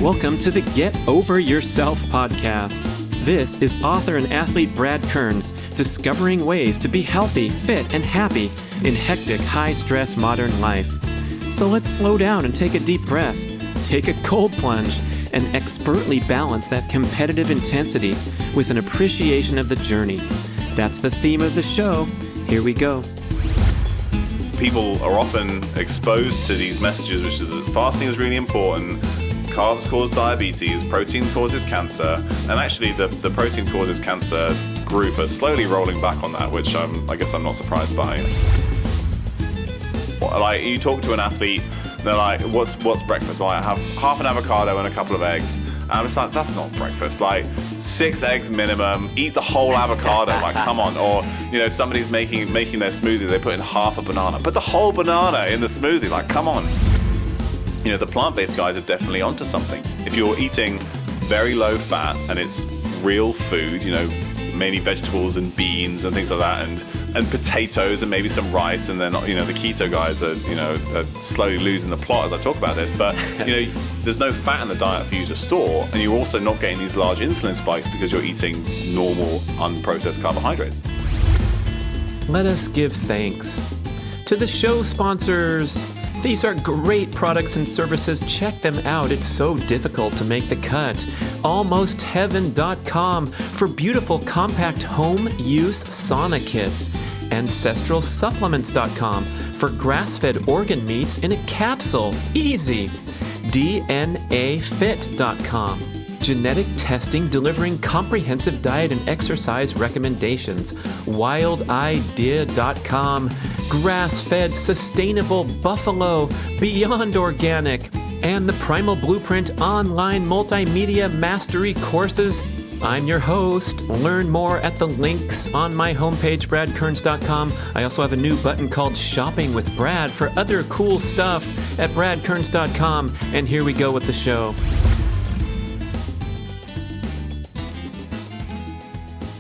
Welcome to the Get Over Yourself podcast. This is author and athlete Brad Kearns, discovering ways to be healthy, fit, and happy in hectic, high-stress modern life. So let's slow down and take a deep breath, take a cold plunge, and expertly balance that competitive intensity with an appreciation of the journey. That's the theme of the show. Here we go. People are often exposed to these messages, which is that fasting is really important. Carbs cause diabetes, protein causes cancer, and actually the protein causes cancer group are slowly rolling back on that, which I guess I'm not surprised by. Like, you talk to an athlete, they're like, what's breakfast? Like, I have half an avocado and a couple of eggs. And I'm just like, that's not breakfast. Like, 6 eggs minimum, eat the whole avocado, like, come on. Or, you know, somebody's making their smoothie, they put in half a banana. Put the whole banana in the smoothie, like, come on. You know, the plant-based guys are definitely onto something. If you're eating very low fat and it's real food, you know, mainly vegetables and beans and things like that, and potatoes and maybe some rice, and then, you know, the keto guys are slowly losing the plot as I talk about this, but, you know, there's no fat in the diet for you to store, and you're also not getting these large insulin spikes because you're eating normal, unprocessed carbohydrates. Let us give thanks to the show sponsors. These are great products and services. Check them out. It's so difficult to make the cut. AlmostHeaven.com for beautiful compact home use sauna kits. AncestralSupplements.com for grass-fed organ meats in a capsule. Easy. DNAFit.com. Genetic testing delivering comprehensive diet and exercise recommendations. WildIdea.com. Grass-fed, sustainable buffalo, beyond organic. And the Primal Blueprint online multimedia mastery courses. I'm your host. Learn more at the links on my homepage, bradkearns.com. I also have a new button called Shopping with Brad for other cool stuff at bradkearns.com. And here we go with the show.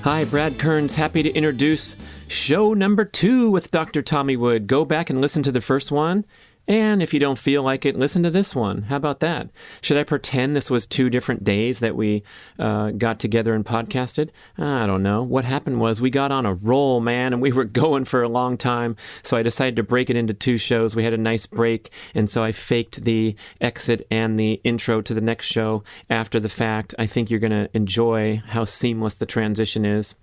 Hi, Brad Kearns. Happy to introduce show number 2 with Dr. Tommy Wood. Go back and listen to the first one. And if you don't feel like it, listen to this one. How about that? Should I pretend this was 2 different days that we got together and podcasted? I don't know. What happened was we got on a roll, man, and we were going for a long time. So I decided to break it into 2 shows. We had a nice break, and so I faked the exit and the intro to the next show after the fact. I think you're going to enjoy how seamless the transition is.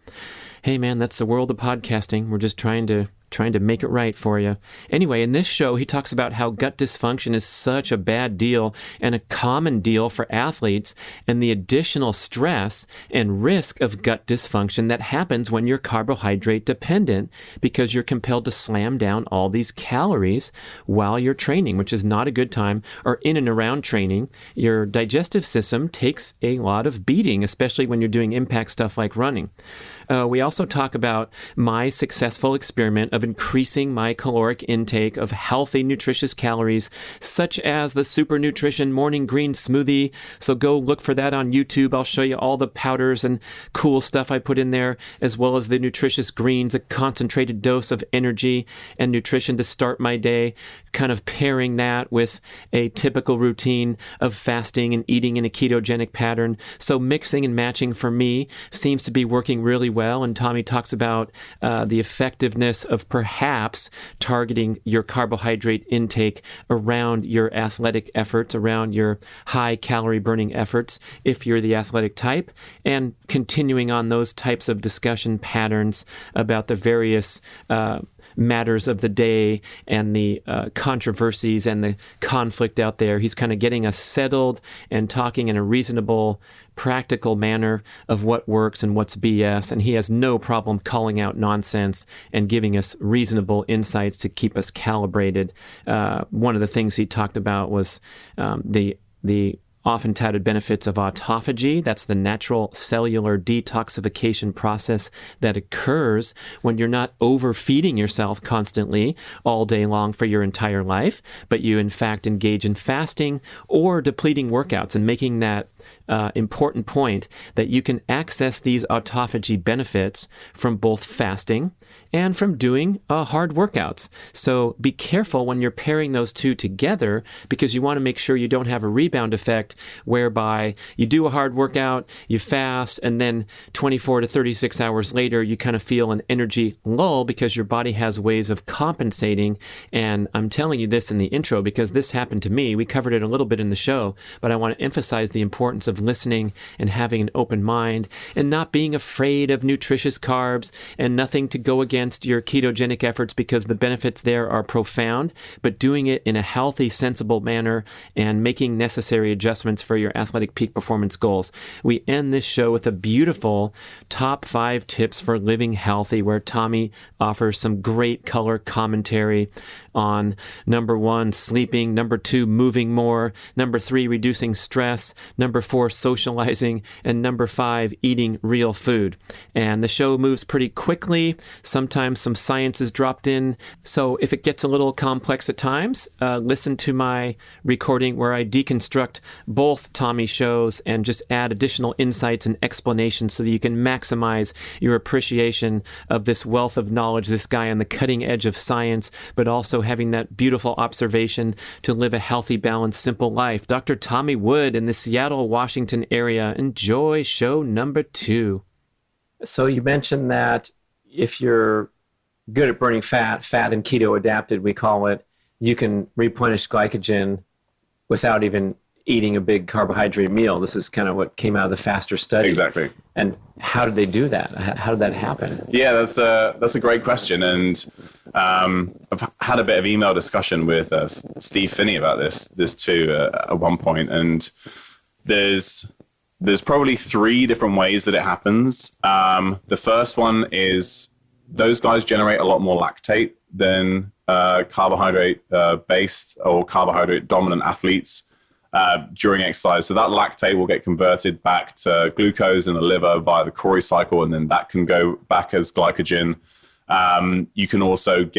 Hey, man, that's the world of podcasting. We're just trying to make it right for you. Anyway, in this show, he talks about how gut dysfunction is such a bad deal and a common deal for athletes, and the additional stress and risk of gut dysfunction that happens when you're carbohydrate dependent because you're compelled to slam down all these calories while you're training, which is not a good time, or in and around training. Your digestive system takes a lot of beating, especially when you're doing impact stuff like running. We also talk about my successful experiment of increasing my caloric intake of healthy, nutritious calories, such as the super-nutrition morning green smoothie. So go look for that on YouTube. I'll show you all the powders and cool stuff I put in there, as well as the nutritious greens, a concentrated dose of energy and nutrition to start my day, kind of pairing that with a typical routine of fasting and eating in a ketogenic pattern. So mixing and matching for me seems to be working really well, and Tommy talks about the effectiveness of perhaps targeting your carbohydrate intake around your athletic efforts, around your high calorie burning efforts, if you're the athletic type, and continuing on those types of discussion patterns about the various matters of the day and the controversies and the conflict out there. He's kind of getting us settled and talking in a reasonable, practical manner of what works and what's BS, and he has no problem calling out nonsense and giving us reasonable insights to keep us calibrated. One of the things he talked about was the often touted benefits of autophagy. That's the natural cellular detoxification process that occurs when you're not overfeeding yourself constantly all day long for your entire life, but you in fact engage in fasting or depleting workouts and making that important point that you can access these autophagy benefits from both fasting and from doing hard workouts. So be careful when you're pairing those two together, because you want to make sure you don't have a rebound effect whereby you do a hard workout, you fast, and then 24 to 36 hours later, you kind of feel an energy lull because your body has ways of compensating. And I'm telling you this in the intro because this happened to me. We covered it a little bit in the show, but I want to emphasize the importance of listening and having an open mind and not being afraid of nutritious carbs, and nothing to go against your ketogenic efforts because the benefits there are profound, but doing it in a healthy, sensible manner and making necessary adjustments for your athletic peak performance goals. We end this show with a beautiful top 5 tips for living healthy, where Tommy offers some great color commentary on number 1, sleeping, number 2, moving more, number 3, reducing stress, number 4, socializing, and number 5, eating real food. And the show moves pretty quickly. Sometimes some science is dropped in. So if it gets a little complex at times, listen to my recording where I deconstruct both Tommy's shows and just add additional insights and explanations so that you can maximize your appreciation of this wealth of knowledge, this guy on the cutting edge of science, but also having that beautiful observation to live a healthy, balanced, simple life. Dr. Tommy Wood in the Seattle, Washington area. Enjoy show number 2. So you mentioned that if you're good at burning fat and keto-adapted, we call it, you can replenish glycogen without even eating a big carbohydrate meal. This is kind of what came out of the faster study. Exactly. And how did they do that? How did that happen? Yeah, that's a great question. And I've had a bit of email discussion with Steve Finney about this too at one point. And there's probably 3 different ways that it happens. The first one is those guys generate a lot more lactate than carbohydrate based or carbohydrate dominant athletes during exercise. So that lactate will get converted back to glucose in the liver via the Cori cycle, and then that can go back as glycogen. You can also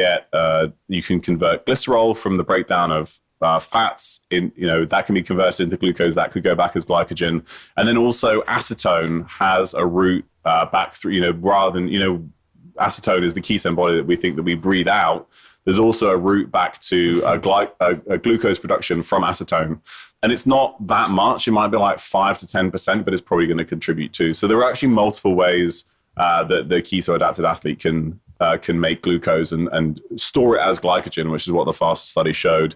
you can convert glycerol from the breakdown of fats that can be converted into glucose that could go back as glycogen. And then also acetone has a route back through, rather than, acetone is the ketone body that we think that we breathe out. There's also a route back to a glucose production from acetone. And it's not that much. It might be like 5 to 10%, but it's probably going to contribute too. So there are actually multiple ways that the keto-adapted athlete can make glucose and store it as glycogen, which is what the FAST study showed,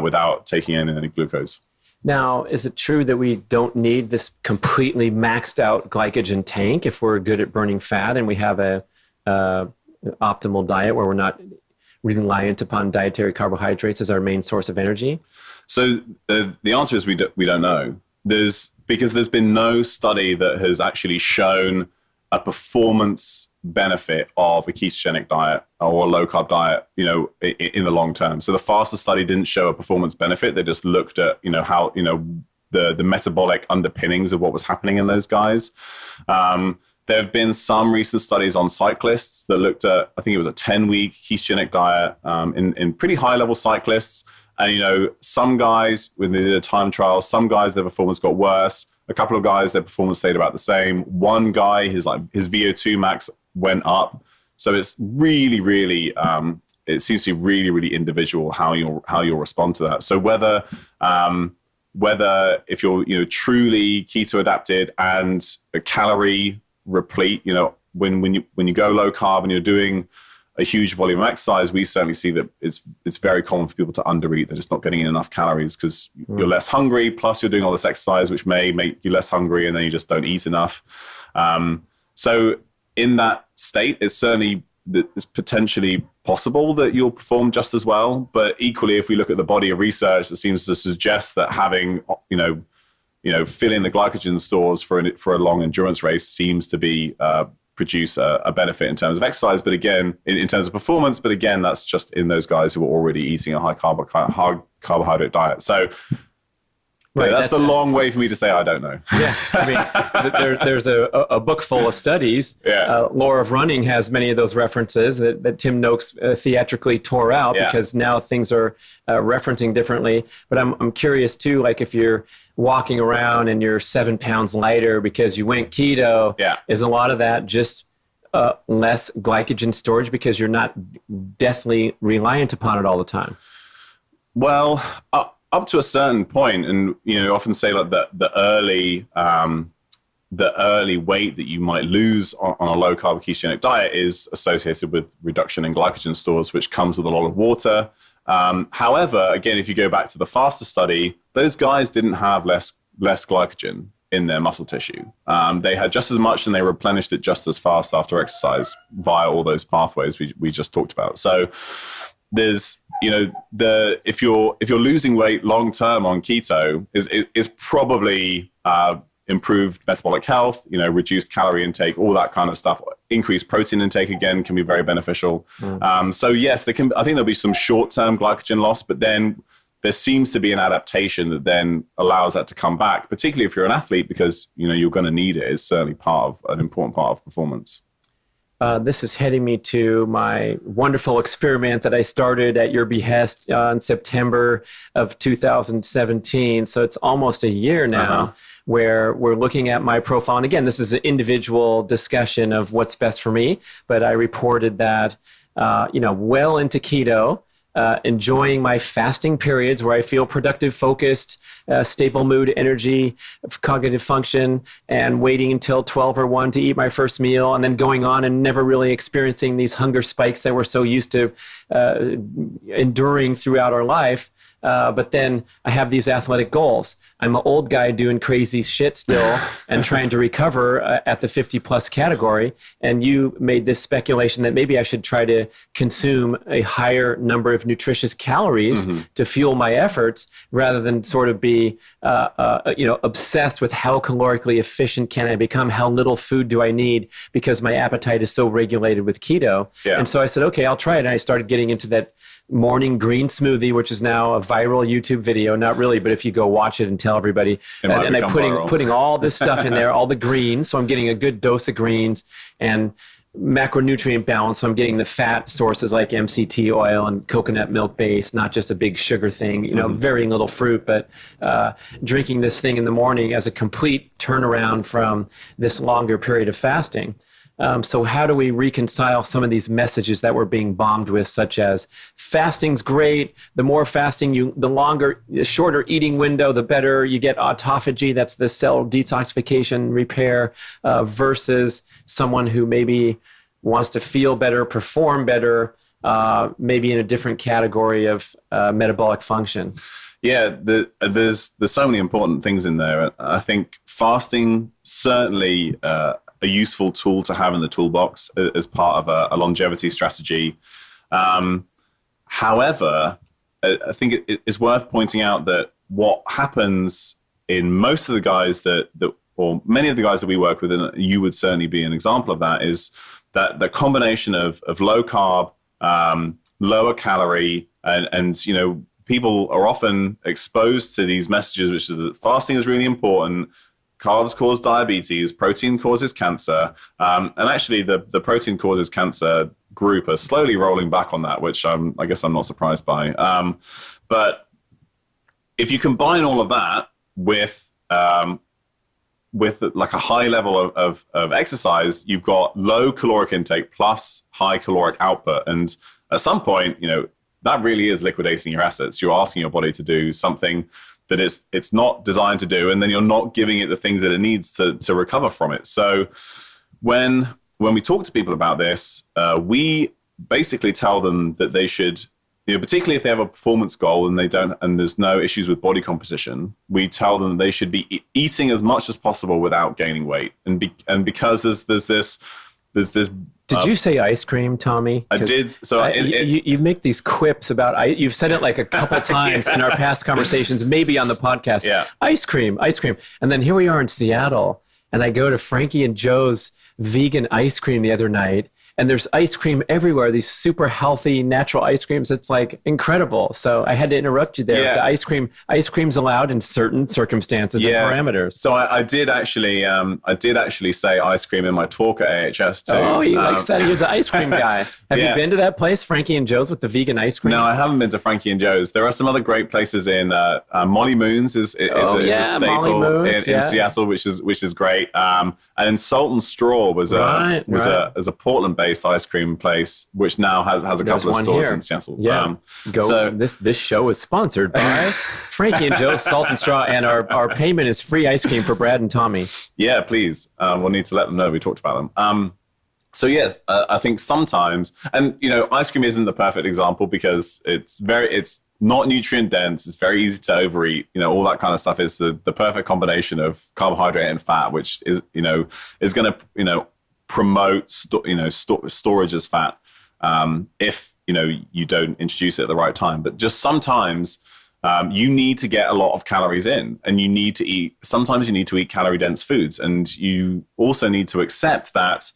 without taking in any glucose. Now, is it true that we don't need this completely maxed out glycogen tank if we're good at burning fat and we have a optimal diet where we're not reliant upon dietary carbohydrates as our main source of energy? So the answer is we don't know. Because there's been no study that has actually shown a performance benefit of a ketogenic diet or a low carb diet, in the long term. So the FASTER study didn't show a performance benefit. They just looked at, how, the metabolic underpinnings of what was happening in those guys. There have been some recent studies on cyclists that looked at, I think it was a 10-week ketogenic diet in pretty high-level cyclists. And, some guys, when they did a time trial, some guys, their performance got worse. A couple of guys, their performance stayed about the same. One guy, his VO2 max went up. So it's really, really, it seems to be really, really individual how you'll respond to that. So whether if you're, truly keto adapted and a calorie replete, when you go low carb and you're doing a huge volume of exercise, we certainly see that it's very common for people to undereat. They're just not getting in enough calories because you're less hungry, plus you're doing all this exercise, which may make you less hungry, and then you just don't eat enough. So in that state, it's potentially possible that you'll perform just as well. But equally, if we look at the body of research, it seems to suggest that having, filling the glycogen stores for a long endurance race seems to be produce a benefit in terms of exercise, but again, in terms of performance, but again, that's just in those guys who are already eating a high carbohydrate diet. So Right, that's the long way for me to say I don't know. Yeah, I mean, there's a book full of studies. Yeah. Law of Running has many of those references that Tim Noakes theatrically tore out because now things are referencing differently. But I'm curious too, like if you're walking around and you're 7 pounds lighter because you went keto, is a lot of that just less glycogen storage because you're not deathly reliant upon it all the time? Well, up to a certain point, and often say like the early weight that you might lose on a low carb ketogenic diet is associated with reduction in glycogen stores, which comes with a lot of water. However, again, if you go back to the faster study, those guys didn't have less glycogen in their muscle tissue. They had just as much, and they replenished it just as fast after exercise via all those pathways we just talked about. So there's if you're losing weight long term on keto is probably improved metabolic health, reduced calorie intake, all that kind of stuff. Increased protein intake again can be very beneficial. So yes, I think there'll be some short term glycogen loss, but then there seems to be an adaptation that then allows that to come back, particularly if you're an athlete, because you're going to need it. It's certainly an important part of performance. This is heading me to my wonderful experiment that I started at your behest in September of 2017. So it's almost a year now where we're looking at my profile. And again, this is an individual discussion of what's best for me. But I reported that, well into keto, enjoying my fasting periods where I feel productive, focused, stable mood, energy, cognitive function, and waiting until 12 or 1 to eat my first meal, and then going on and never really experiencing these hunger spikes that we're so used to enduring throughout our life. But then I have these athletic goals. I'm an old guy doing crazy shit still and trying to recover at the 50 plus category. And you made this speculation that maybe I should try to consume a higher number of nutritious calories to fuel my efforts rather than sort of be, obsessed with how calorically efficient can I become? How little food do I need? Because my appetite is so regulated with keto. Yeah. And so I said, okay, I'll try it. And I started getting into that morning green smoothie, which is now a viral YouTube video. Not really, but if you go watch it and tell everybody. And I'm putting all this stuff in there, all the greens. So I'm getting a good dose of greens and macronutrient balance. So I'm getting the fat sources like MCT oil and coconut milk base, not just a big sugar thing, very little fruit, but drinking this thing in the morning as a complete turnaround from this longer period of fasting. So how do we reconcile some of these messages that we're being bombed with, such as fasting's great, the more fasting the shorter eating window, the better you get autophagy, that's the cell detoxification repair, versus someone who maybe wants to feel better, perform better, maybe in a different category of metabolic function. Yeah, there's so many important things in there. I think fasting certainly a useful tool to have in the toolbox as part of a longevity strategy. However, I think it's worth pointing out that what happens in most of the guys or many of the guys that we work with, and you would certainly be an example of that, is that the combination of low carb, lower calorie, and people are often exposed to these messages, which is that fasting is really important. Carbs cause diabetes, protein causes cancer. And actually the protein causes cancer group are slowly rolling back on that, which I guess I'm not surprised by. But if you combine all of that with like a high level of exercise, you've got low caloric intake plus high caloric output. And at some point, that really is liquidating your assets. You're asking your body to do something that it's not designed to do, and then you're not giving it the things that it needs to recover from it. So when we talk to people about this, we basically tell them that they should, particularly if they have a performance goal and there's no issues with body composition, we tell them they should be eating as much as possible without gaining weight. And because there's this. Did you say ice cream, Tommy? I did. So you make these quips about, you've said it like a couple times in our past conversations, maybe on the podcast. Yeah. Ice cream. And then here we are in Seattle, and I go to Frankie and Joe's vegan ice cream the other night, and there's ice cream everywhere. These super healthy natural ice creams. It's like incredible. So I had to interrupt you there. Yeah. The ice cream's allowed in certain circumstances and parameters. So I did actually say ice cream in my talk at AHS too. Oh, he likes that. He was an ice cream guy. Have you been to that place, Frankie and Joe's, with the vegan ice cream? No, I haven't been to Frankie and Joe's. There are some other great places in Molly Moon's is a staple in Seattle, which is great. And then Salt and Straw was a Portland-based ice cream place, which now has a couple of stores in Seattle. Yeah. This show is sponsored by Frankie and Joe's Salt and Straw, and our payment is free ice cream for Brad and Tommy. Yeah, please. We'll need to let them know we talked about them. So yes, I think sometimes, and ice cream isn't the perfect example because it's not nutrient dense. It's very easy to overeat. All that kind of stuff is the perfect combination of carbohydrate and fat, which is going to promote storage as fat if you don't introduce it at the right time. But just sometimes you need to get a lot of calories in, and sometimes you need to eat calorie dense foods, and you also need to accept that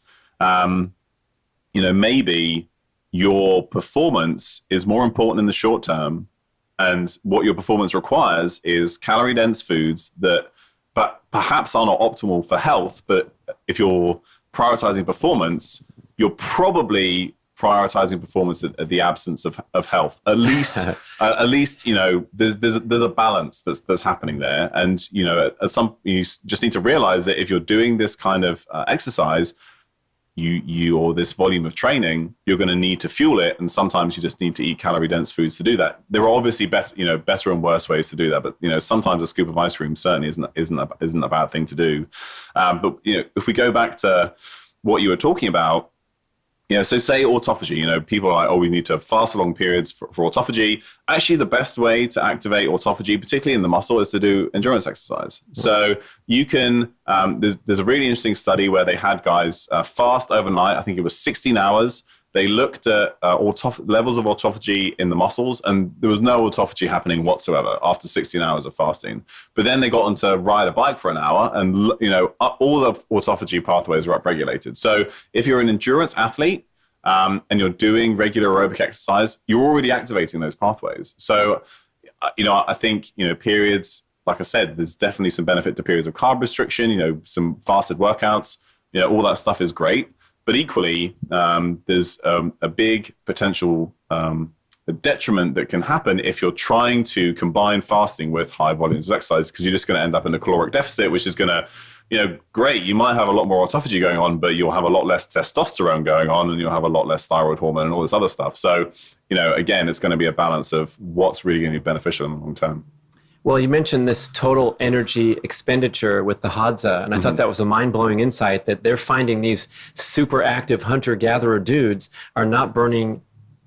maybe your performance is more important in the short term, and what your performance requires is calorie dense foods that perhaps are not optimal for health. But if you're prioritizing performance, you're probably prioritizing performance at the absence of health. At least there's a balance that's happening there. And you just need to realize that if you're doing this kind of exercise, or this volume of training, you're going to need to fuel it, and sometimes you just need to eat calorie dense foods to do that. There are obviously better and worse ways to do that, but sometimes a scoop of ice cream certainly isn't a bad thing to do. But if we go back to what you were talking about, so say autophagy, people are like, oh, we need to fast for long periods for autophagy. Actually, the best way to activate autophagy, particularly in the muscle, is to do endurance exercise. So you can, there's a really interesting study where they had guys fast overnight. I think it was 16 hours. They looked at levels of autophagy in the muscles, and there was no autophagy happening whatsoever after 16 hours of fasting. But then they got them to ride a bike for an hour, and all the autophagy pathways were upregulated. So if you're an endurance athlete and you're doing regular aerobic exercise, you're already activating those pathways. So I think periods, like I said, there's definitely some benefit to periods of carb restriction. Some fasted workouts, all that stuff is great. But equally, there's a big potential detriment that can happen if you're trying to combine fasting with high volumes of exercise, because you're just going to end up in a caloric deficit, which is going to, great, you might have a lot more autophagy going on, but you'll have a lot less testosterone going on, and you'll have a lot less thyroid hormone and all this other stuff. So, again, it's going to be a balance of what's really going to be beneficial in the long term. Well, you mentioned this total energy expenditure with the Hadza, and I thought that was a mind-blowing insight that they're finding these super active hunter-gatherer dudes are not burning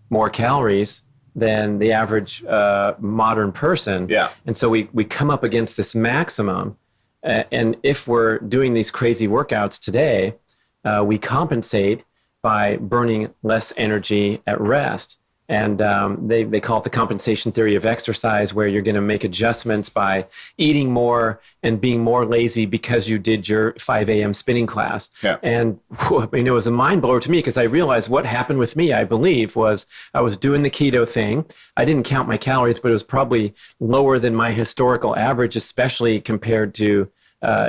more calories than the average modern person. Yeah. And so we come up against this maximum, and if we're doing these crazy workouts today, we compensate by burning less energy at rest. And they call it the compensation theory of exercise, where you're going to make adjustments by eating more and being more lazy because you did your 5 a.m. spinning class. Yeah. And it was a mind blower to me, because I realized what happened with me, I believe, was I was doing the keto thing. I didn't count my calories, but it was probably lower than my historical average, especially compared to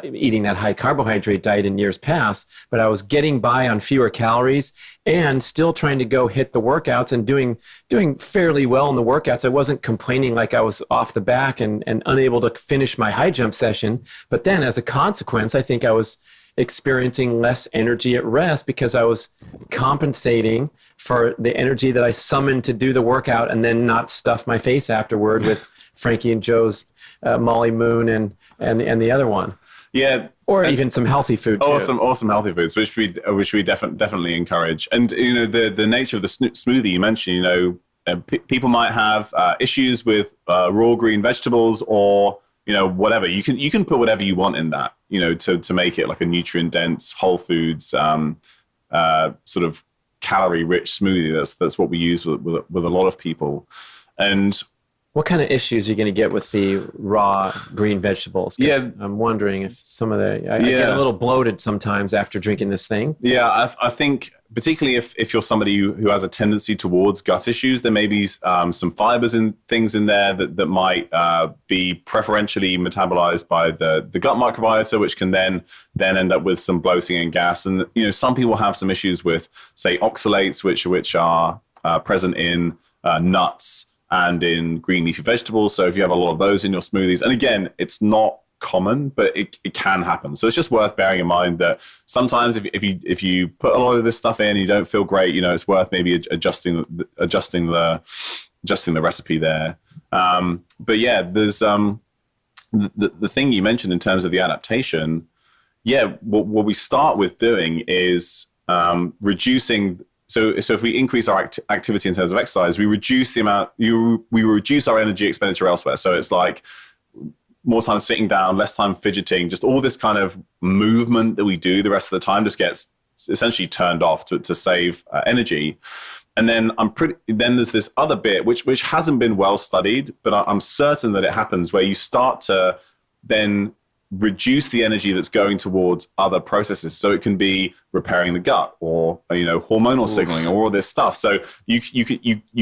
eating that high carbohydrate diet in years past. But I was getting by on fewer calories and still trying to go hit the workouts and doing fairly well in the workouts. I wasn't complaining like I was off the back and unable to finish my high jump session. But then as a consequence, I think I was experiencing less energy at rest because I was compensating for the energy that I summoned to do the workout and then not stuff my face afterward with Frankie and Joe's Molly Moon and the other one. Yeah, or even some healthy food too. Awesome healthy foods, which we definitely encourage. And the nature of the smoothie you mentioned, people might have issues with raw green vegetables or whatever. You can put whatever you want in that, to make it like a nutrient dense whole foods sort of calorie rich smoothie. That's what we use with a lot of people. And what kind of issues are you going to get with the raw green vegetables? Yeah, I'm wondering if some of I get a little bloated sometimes after drinking this thing. Yeah, I think particularly if you're somebody who has a tendency towards gut issues, there may be some fibers and things in there that might be preferentially metabolized by the gut microbiota, which can then end up with some bloating and gas. And some people have some issues with, say, oxalates, which are present in nuts and in green leafy vegetables. So if you have a lot of those in your smoothies, and again, it's not common, but it can happen. So it's just worth bearing in mind that sometimes if you put a lot of this stuff in and you don't feel great, it's worth maybe adjusting the recipe there. But yeah, there's the thing you mentioned in terms of the adaptation. Yeah, what we start with doing is reducing. So if we increase our activity in terms of exercise, we reduce the amount. We reduce our energy expenditure elsewhere. So it's like more time sitting down, less time fidgeting, just all this kind of movement that we do the rest of the time just gets essentially turned off to save energy. And then then there's this other bit which hasn't been well studied, but I'm certain that it happens, where you start to then reduce the energy that's going towards other processes. So it can be repairing the gut, or hormonal signaling, or all this stuff. So you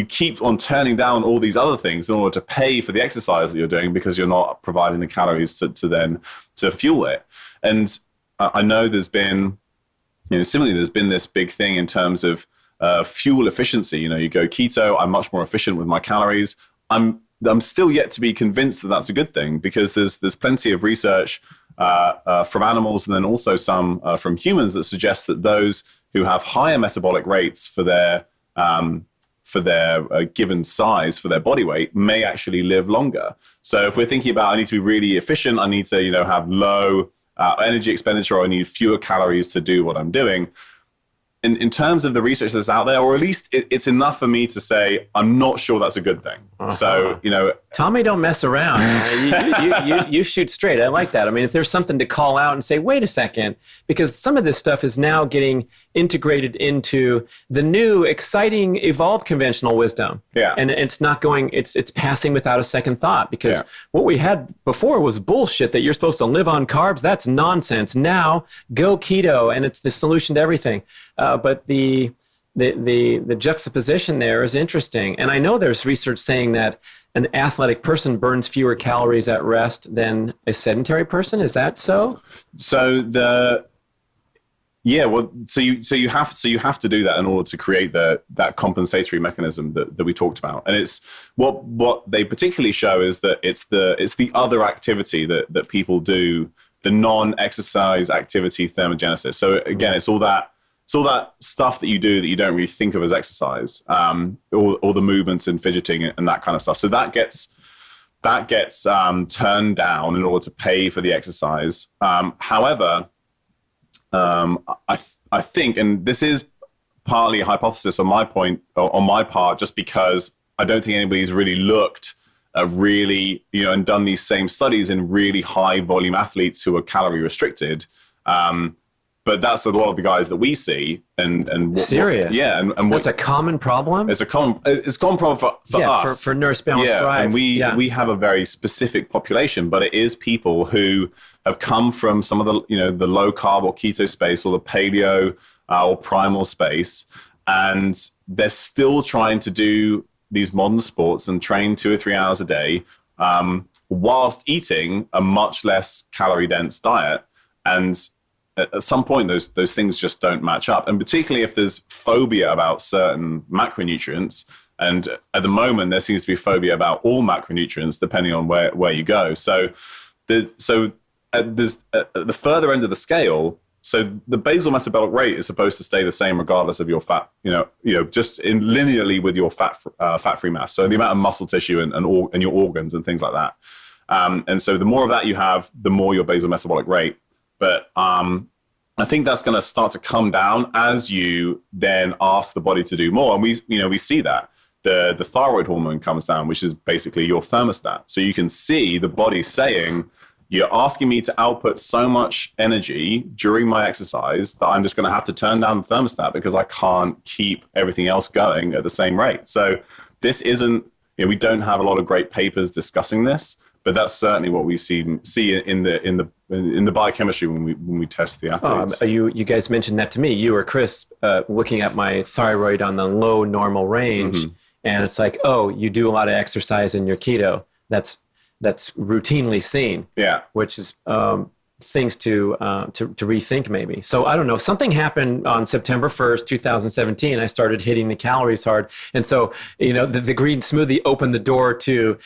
keep on turning down all these other things in order to pay for the exercise that you're doing, because you're not providing the calories to fuel it. And I know there's been, similarly, there's been this big thing in terms of fuel efficiency. You go keto, I'm much more efficient with my calories. I'm still yet to be convinced that that's a good thing, because there's plenty of research from animals, and then also some from humans, that suggest that those who have higher metabolic rates for their given size, for their body weight, may actually live longer. So if we're thinking about, I need to be really efficient, I need to have low energy expenditure, or I need fewer calories to do what I'm doing. In terms of the research that's out there, or at least it's enough for me to say, I'm not sure that's a good thing. So, Tommy, don't mess around. You shoot straight. I like that. I mean, if there's something to call out and say, wait a second, because some of this stuff is now getting integrated into the new, exciting, evolved conventional wisdom. Yeah. And it's not going, it's passing without a second thought, because what we had before was bullshit that you're supposed to live on carbs. That's nonsense. Now, go keto, and it's the solution to everything. But the juxtaposition there is interesting. And I know there's research saying that an athletic person burns fewer calories at rest than a sedentary person. Is that so? So you have to do that in order to create that compensatory mechanism that we talked about. And it's what they particularly show is that it's the other activity that people do, the non-exercise activity thermogenesis. So again, it's all that stuff that you do that you don't really think of as exercise, all the movements and fidgeting and that kind of stuff. So that gets turned down in order to pay for the exercise. However, I think, and this is partly a hypothesis on my part, just because I don't think anybody's really looked at and done these same studies in really high volume athletes who are calorie restricted. But that's a lot of the guys that we see. And serious? And that's a common problem? It's a common problem for us. For Nourish, Balance, Thrive. And we have a very specific population, but it is people who have come from some of the low carb or keto space, or the paleo or primal space, and they're still trying to do these modern sports and train 2 or 3 hours a day, whilst eating a much less calorie dense diet. And at some point, those things just don't match up. And particularly if there's phobia about certain macronutrients, and at the moment there seems to be phobia about all macronutrients, depending on where you go. So at the further end of the scale, so the basal metabolic rate is supposed to stay the same regardless of your fat, just linearly with your fat-free mass. So the amount of muscle tissue and your organs and things like that. And so the more of that you have, the more your basal metabolic rate. But I think that's going to start to come down as you then ask the body to do more. And we see that the thyroid hormone comes down, which is basically your thermostat. So you can see the body saying, you're asking me to output so much energy during my exercise that I'm just going to have to turn down the thermostat, because I can't keep everything else going at the same rate. So this isn't, we don't have a lot of great papers discussing this, but that's certainly what we see in the biochemistry when we test the athletes. You guys mentioned that to me. You or Chris looking at my thyroid on the low normal range, and it's like, oh, you do a lot of exercise in your keto. That's routinely seen. Yeah, which is things to rethink maybe. So I don't know. Something happened on September 1st, 2017. I started hitting the calories hard. And so, the green smoothie opened the door to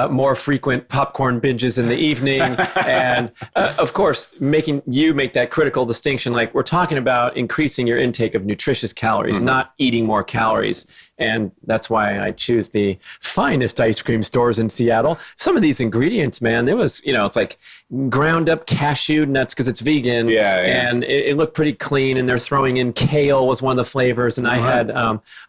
more frequent popcorn binges in the evening. And of course, making you make that critical distinction, like we're talking about increasing your intake of nutritious calories, not eating more calories. And that's why I choose the finest ice cream stores in Seattle. Some of these ingredients, man, it was, it's like ground up cashew nuts because it's vegan. Yeah. And it looked pretty clean. And they're throwing in kale was one of the flavors. And I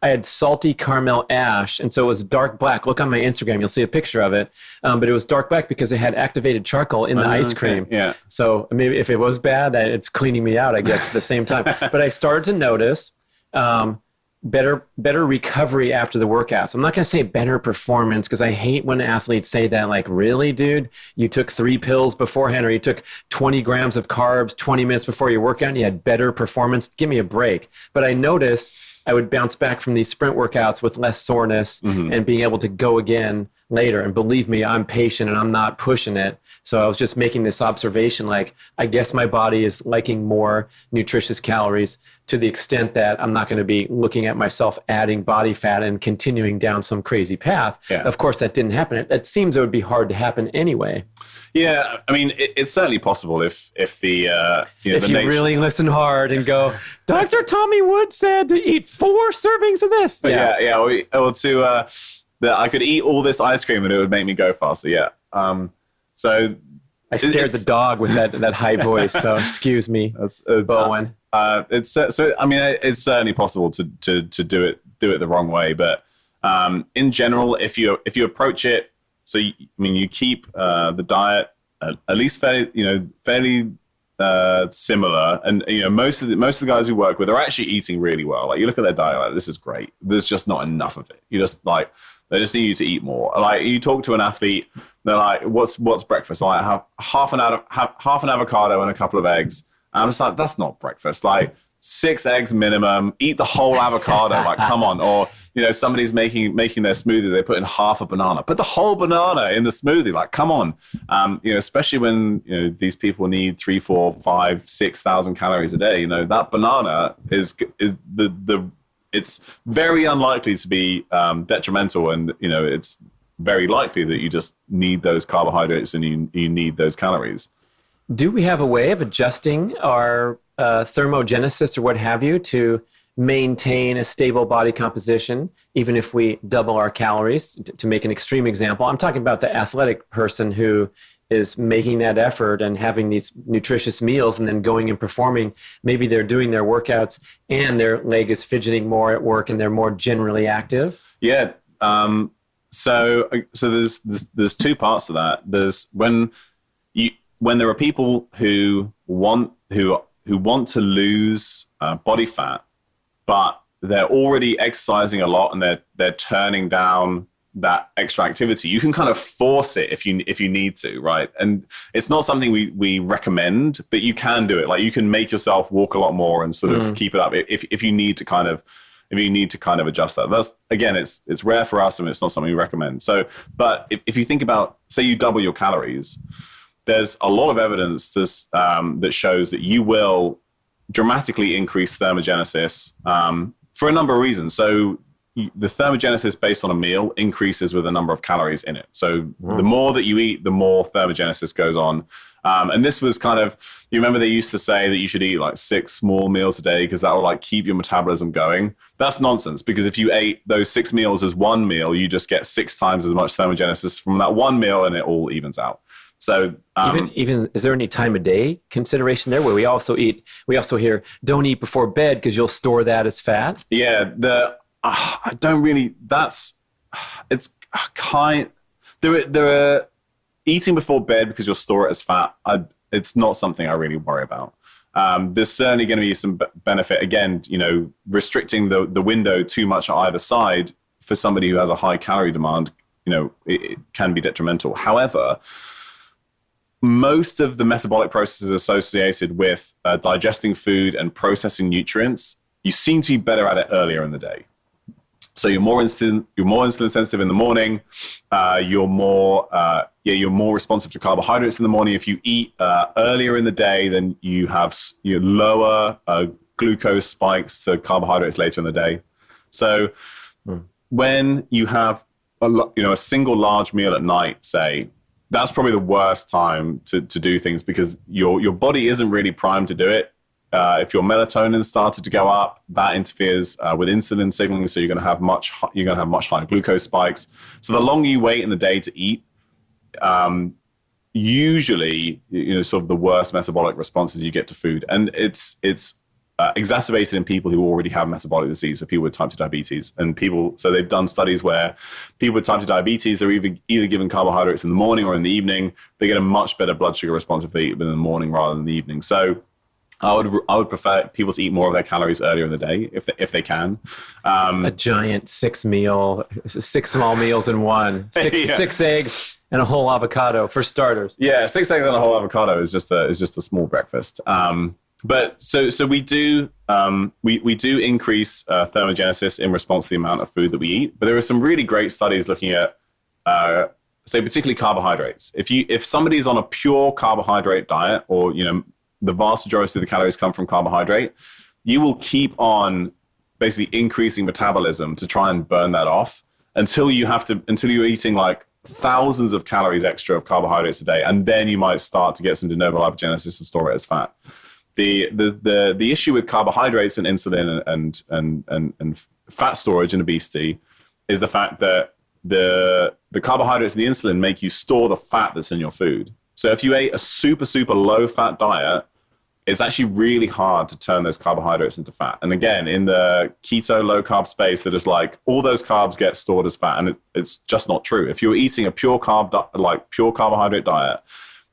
had salty caramel ash. And so it was dark black. Look on my Instagram, you'll see a picture of it. But it was dark black because it had activated charcoal in the ice cream. Yeah. So maybe if it was bad, it's cleaning me out, I guess, at the same time. But I started to notice better recovery after the workouts. I'm not going to say better performance because I hate when athletes say that, like, really, dude, you took 3 pills beforehand or you took 20 grams of carbs 20 minutes before your workout and you had better performance. Give me a break. But I noticed I would bounce back from these sprint workouts with less soreness and being able to go again later. And believe me, I'm patient and I'm not pushing it. So I was just making this observation, like, I guess my body is liking more nutritious calories to the extent that I'm not going to be looking at myself adding body fat and continuing down some crazy path. Yeah. Of course, that didn't happen. It seems it would be hard to happen anyway. Yeah, I mean, it's certainly possible if the if you really listen hard and go, Dr. Tommy Wood said to eat 4 servings of this. That I could eat all this ice cream and it would make me go faster. Yeah. So I scared the dog with that high voice. So excuse me, Bowen. It's certainly possible to do it the wrong way, but in general, if you approach it, so you keep the diet at least fairly similar, and most of the guys we work with are actually eating really well. Like, you look at their diet, like, this is great. There's just not enough of it. They just need you to eat more. Like, you talk to an athlete, they're like, "What's breakfast?" I have half an avocado and a couple of eggs. And I'm just like, that's not breakfast. Like, 6 eggs minimum. Eat the whole avocado. Like, come on. Or somebody's making their smoothie. They put in half a banana. Put the whole banana in the smoothie. Like, come on. Especially when these people need 3, 4, 5, 6,000 calories a day. That banana is it's very unlikely to be detrimental, and it's very likely that you just need those carbohydrates and you need those calories. Do we have a way of adjusting our thermogenesis or what have you to maintain a stable body composition, even if we double our calories? To make an extreme example, I'm talking about the athletic person who is making that effort and having these nutritious meals and then going and performing. Maybe they're doing their workouts and their leg is fidgeting more at work and they're more generally active. Yeah. So there's 2 parts to that. There's when there are people who want to lose body fat, but they're already exercising a lot and they're turning down that extra activity. You can kind of force it if you need to, right? And it's not something we recommend, but you can do it. Like, you can make yourself walk a lot more and sort of keep it up if you need to kind of adjust that. That's, again, it's rare for us and it's not something we recommend. So, but if you think about, say you double your calories, there's a lot of evidence that shows that you will dramatically increase thermogenesis for a number of reasons. So the thermogenesis based on a meal increases with the number of calories in it. So the more that you eat, the more thermogenesis goes on. And this was kind of, you remember they used to say that you should eat like 6 small meals a day because that will like keep your metabolism going. That's nonsense, because if you ate those 6 meals as one meal, you just get 6 times as much thermogenesis from that one meal and it all evens out. So even is there any time of day consideration there where we also hear don't eat before bed because you'll store that as fat? Yeah, I don't really. It's kind. There are eating before bed because you'll store it as fat. It's not something I really worry about. There's certainly going to be some benefit. Again, restricting the window too much on either side for somebody who has a high calorie demand. it can be detrimental. However, most of the metabolic processes associated with digesting food and processing nutrients, you seem to be better at it earlier in the day. So you're more insulin sensitive in the morning. You're more responsive to carbohydrates in the morning. If you eat earlier in the day, then you have lower glucose spikes to carbohydrates later in the day. So when you have a single large meal at night, say, that's probably the worst time to do things, because your body isn't really primed to do it. If your melatonin started to go up, that interferes with insulin signaling, so you're going to have much higher glucose spikes. So the longer you wait in the day to eat, usually sort of the worst metabolic responses you get to food, and it's exacerbated in people who already have metabolic disease, so people with type 2 diabetes, so they've done studies where people with type 2 diabetes, they're either given carbohydrates in the morning or in the evening. They get a much better blood sugar response if they eat them in the morning rather than the evening. So I would prefer people to eat more of their calories earlier in the day if they can. A giant 6 small meals in one, 6 eggs and a whole avocado for starters. Yeah, 6 eggs and a whole avocado is just a small breakfast. But so we do increase thermogenesis in response to the amount of food that we eat. But there are some really great studies looking at say particularly carbohydrates. If somebody's on a pure carbohydrate diet, or the vast majority of the calories come from carbohydrate, you will keep on basically increasing metabolism to try and burn that off until you're eating like thousands of calories extra of carbohydrates a day, and then you might start to get some de novo lipogenesis and store it as fat. The issue with carbohydrates and insulin and fat storage in obesity is the fact that the carbohydrates and the insulin make you store the fat that's in your food. So if you ate a super, super low fat diet, it's actually really hard to turn those carbohydrates into fat. And again, in the keto low carb space, that is like all those carbs get stored as fat, and it's just not true. If you're eating a pure carbohydrate diet,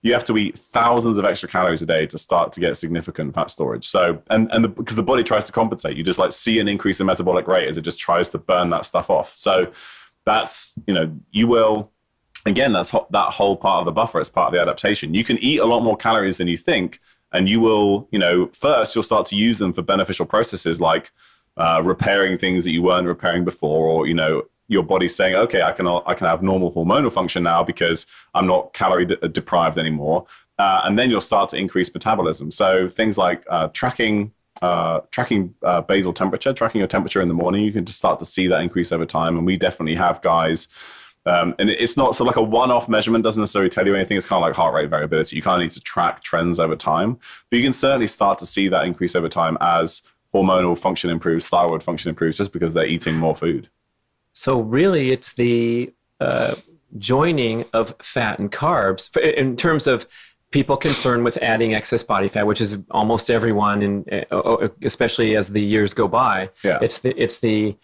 you have to eat thousands of extra calories a day to start to get significant fat storage. So, because the body tries to compensate, you just like see an increase in metabolic rate as it just tries to burn that stuff off. So that's, you will, again, that whole part of the buffer is part of the adaptation. You can eat a lot more calories than you think, and you will, first you'll start to use them for beneficial processes like repairing things that you weren't repairing before, or, your body's saying, okay, I can have normal hormonal function now because I'm not calorie deprived anymore. And then you'll start to increase metabolism. So things like tracking basal temperature, tracking your temperature in the morning, you can just start to see that increase over time. And we definitely have guys, and it's not sort of like a one-off measurement, doesn't necessarily tell you anything. It's kind of like heart rate variability. You kind of need to track trends over time, but you can certainly start to see that increase over time as hormonal function improves, thyroid function improves, just because they're eating more food. So really, it's the joining of fat and carbs in terms of people concerned with adding excess body fat, which is almost everyone, and especially as the years go by. Yeah. It's the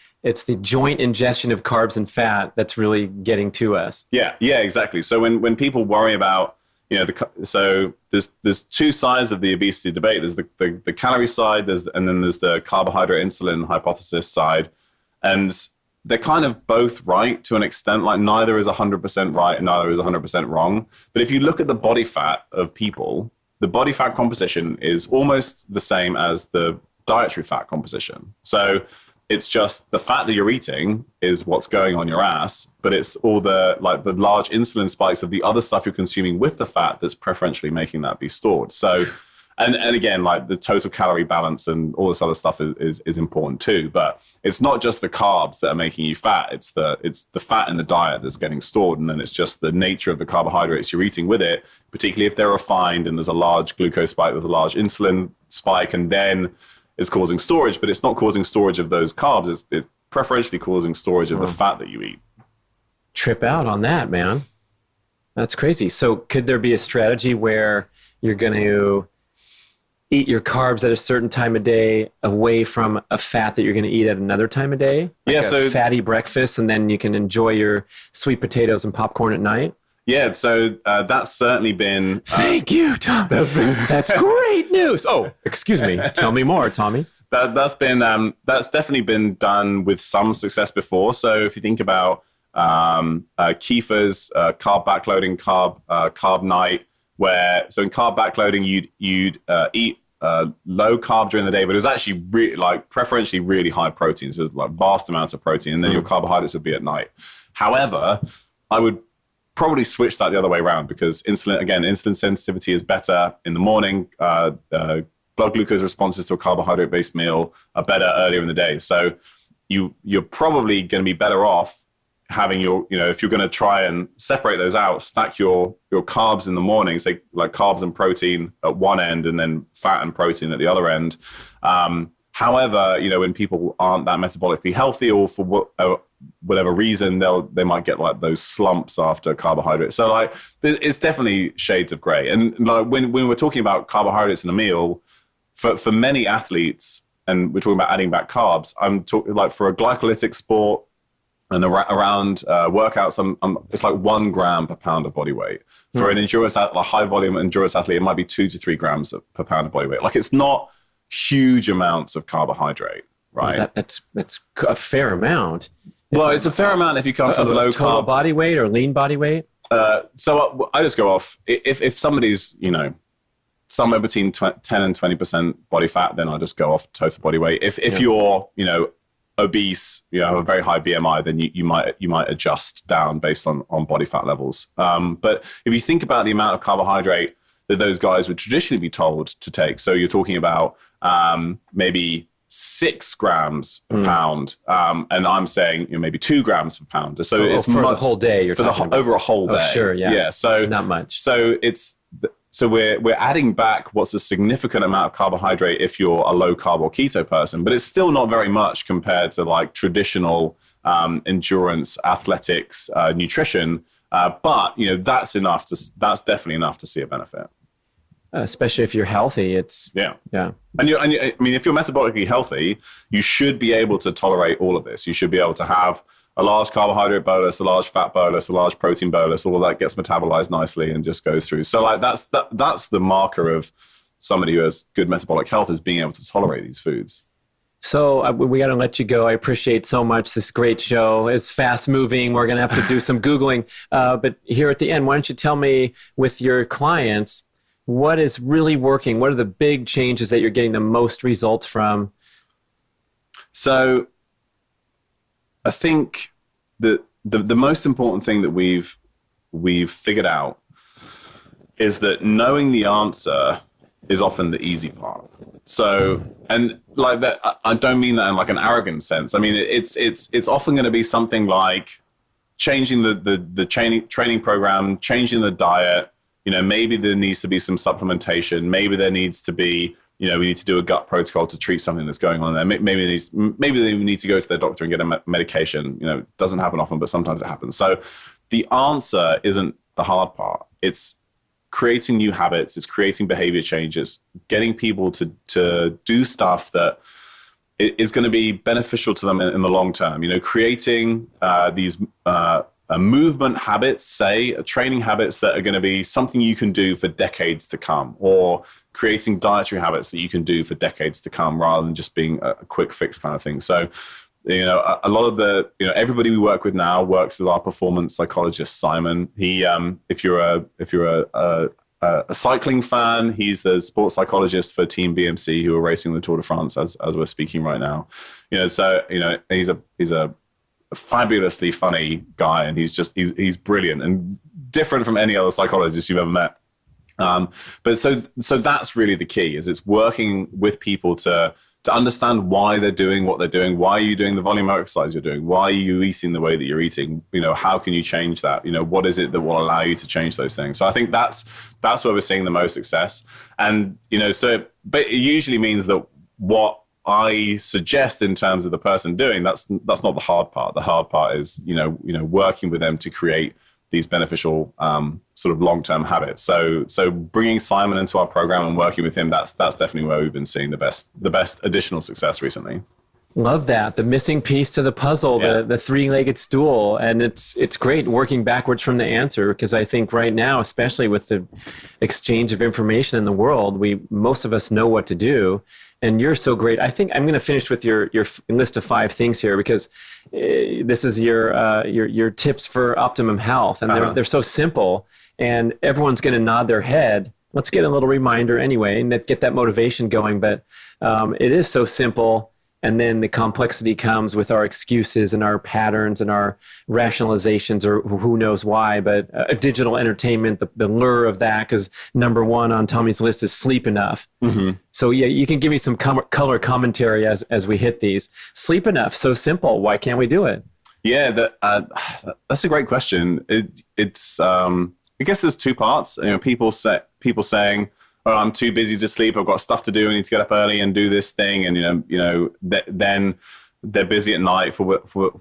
joint ingestion of carbs and fat that's really getting to us. Yeah, exactly. So when people worry about, so there's two sides of the obesity debate. There's the calorie side, and then there's the carbohydrate insulin hypothesis side, and they're kind of both right to an extent. Like neither is 100% right and neither is 100% wrong. But if you look at the body fat of people, the body fat composition is almost the same as the dietary fat composition. So it's just the fat that you're eating is what's going on your ass, but it's all the large insulin spikes of the other stuff you're consuming with the fat that's preferentially making that be stored. So, and again, like the total calorie balance and all this other stuff is important too. But it's not just the carbs that are making you fat. It's the fat in the diet that's getting stored. And then it's just the nature of the carbohydrates you're eating with it, particularly if they're refined and there's a large glucose spike, there's a large insulin spike, and then it's causing storage, but it's not causing storage of those carbs. It's preferentially causing storage of the fat that you eat. Trip out on that, man. That's crazy. So could there be a strategy where you're going to eat your carbs at a certain time of day away from a fat that you're going to eat at another time of day? Like a fatty breakfast, and then you can enjoy your sweet potatoes and popcorn at night? Yeah, so that's certainly been... Thank you, Tom. That's great news. Oh, excuse me. Tell me more, Tommy. That's definitely been done with some success before. So if you think about Kefa's carb backloading, carb night, where so in carb backloading you'd eat low carb during the day, but it was actually preferentially really high protein, so like vast amounts of protein, and then your carbohydrates would be at night. However, I would probably switch that the other way around, because insulin sensitivity is better in the morning. Blood glucose responses to a carbohydrate-based meal are better earlier in the day. So you're probably going to be better off having if you're going to try and separate those out, stack your carbs in the morning, say like carbs and protein at one end and then fat and protein at the other end. However, when people aren't that metabolically healthy, or for whatever reason, they might get like those slumps after carbohydrates. So like it's definitely shades of gray. And like when we're talking about carbohydrates in a meal, for many athletes, and we're talking about adding back carbs, I'm talking like for a glycolytic sport and around workouts, it's like 1 gram per pound of body weight. For an endurance, a high volume endurance athlete, it might be 2 to 3 grams per pound of body weight. Like it's not huge amounts of carbohydrate, right? Well, that's a fair amount. Well, it's a fair amount if you come from the low total carb body weight or lean body weight. So I just go off if somebody's somewhere between 10 and 20% body fat, then I'll just go off total body weight. If you're obese, have a very high BMI, then you might adjust down based on body fat levels. But if you think about the amount of carbohydrate that those guys would traditionally be told to take, so you're talking about maybe 6 grams per pound, and I'm saying maybe 2 grams per pound. So it's for the whole day. Over a whole day. Oh, sure, yeah. Yeah. So not much. So we're adding back what's a significant amount of carbohydrate if you're a low carb or keto person, but it's still not very much compared to like traditional endurance, athletics, nutrition. But that's definitely enough to see a benefit. Especially if you're healthy, yeah. And I mean, if you're metabolically healthy, you should be able to tolerate all of this. You should be able to have a large carbohydrate bolus, a large fat bolus, a large protein bolus. All of that gets metabolized nicely and just goes through. So like that's the marker of somebody who has good metabolic health, is being able to tolerate these foods. So we got to let you go. I appreciate so much this great show. It's fast moving. We're going to have to do some Googling. But here at the end, why don't you tell me, with your clients, what is really working? What are the big changes that you're getting the most results from? So I think that the most important thing that we've figured out is that knowing the answer is often the easy part. So, and like that, I don't mean that in like an arrogant sense. I mean, it's often going to be something like changing the training program, changing the diet. Maybe there needs to be some supplementation. Maybe there needs to be, we need to do a gut protocol to treat something that's going on there. Maybe they need to go to their doctor and get a medication. It doesn't happen often, but sometimes it happens. So the answer isn't the hard part. It's creating new habits. It's creating behavior changes, getting people to do stuff that is going to be beneficial to them in the long term. Creating these movement habits, training habits that are going to be something you can do for decades to come, or creating dietary habits that you can do for decades to come, rather than just being a quick fix kind of thing. So, a lot of everybody we work with now works with our performance psychologist, Simon. He, if you're a cycling fan, he's the sports psychologist for Team BMC, who are racing the Tour de France as we're speaking right now. He's a fabulously funny guy, and he's brilliant and different from any other psychologist you've ever met. But so that's really the key, is it's working with people to understand why they're doing what they're doing. Why are you doing the volume exercise you're doing? Why are you eating the way that you're eating? How can you change that? What is it that will allow you to change those things? So I think that's where we're seeing the most success. And, but it usually means that what I suggest in terms of the person doing, that's not the hard part. The hard part is, working with them to create these beneficial sort of long-term habits. So bringing Simon into our program and working with him, that's definitely where we've been seeing the best additional success recently. Love that. The missing piece to the puzzle, the three-legged stool. And it's great working backwards from the answer, because I think right now, especially with the exchange of information in the world, most of us know what to do. And you're so great. I think I'm going to finish with your list of 5 things here, because this is your tips for optimum health. And they're so simple, and everyone's going to nod their head. Let's get a little reminder anyway, and get that motivation going. But it is so simple. And then the complexity comes with our excuses and our patterns and our rationalizations, or who knows why. But digital entertainment, the lure of that, because number 1 on Tommy's list is sleep enough. Mm-hmm. So yeah, you can give me some color commentary as we hit these. Sleep enough, so simple. Why can't we do it? Yeah, that's a great question. It's I guess there's 2 parts. People saying, "Oh, I'm too busy to sleep. I've got stuff to do. I need to get up early and do this thing." And then they're busy at night for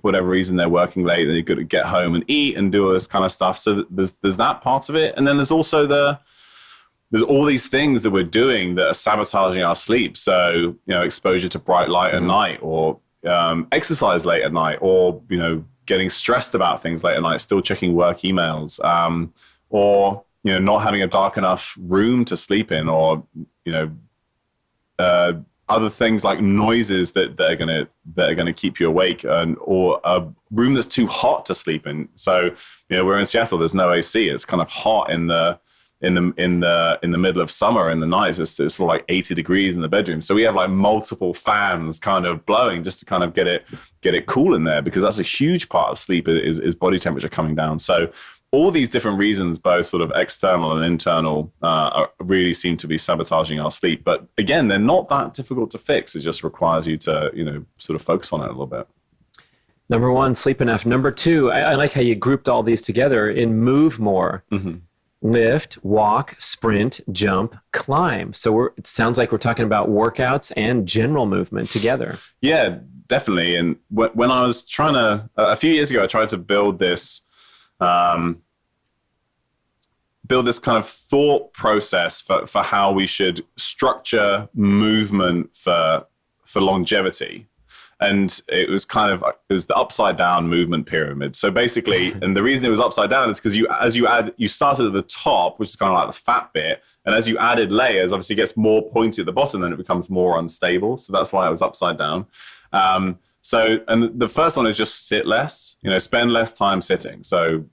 whatever reason. They're working late. They've got to get home and eat and do all this kind of stuff. So there's that part of it, and then there's also there's all these things that we're doing that are sabotaging our sleep. So exposure to bright light at night, or exercise late at night, or getting stressed about things late at night, still checking work emails, or not having a dark enough room to sleep in, or other things like noises that are gonna keep you awake, or a room that's too hot to sleep in. So we're in Seattle. There's no AC. It's kind of hot in the middle of summer in the nights. It's sort of like 80 degrees in the bedroom. So we have like multiple fans kind of blowing just to kind of get it cool in there, because that's a huge part of sleep is body temperature coming down. So all these different reasons, both sort of external and internal, really seem to be sabotaging our sleep. But again, they're not that difficult to fix. It just requires you to, sort of focus on it a little bit. Number 1, sleep enough. Number 2, I like how you grouped all these together in move more. Mm-hmm. Lift, walk, sprint, jump, climb. So it sounds like we're talking about workouts and general movement together. Yeah, definitely. And when I was trying to, a few years ago, I tried to build this kind of thought process for how we should structure movement for longevity. And it was the upside down movement pyramid. So basically, and the reason it was upside down is because you started at the top, which is kind of like the fat bit. And as you added layers, obviously it gets more pointy at the bottom, and it becomes more unstable. So that's why it was upside down. And the first one is just sit less, spend less time sitting. So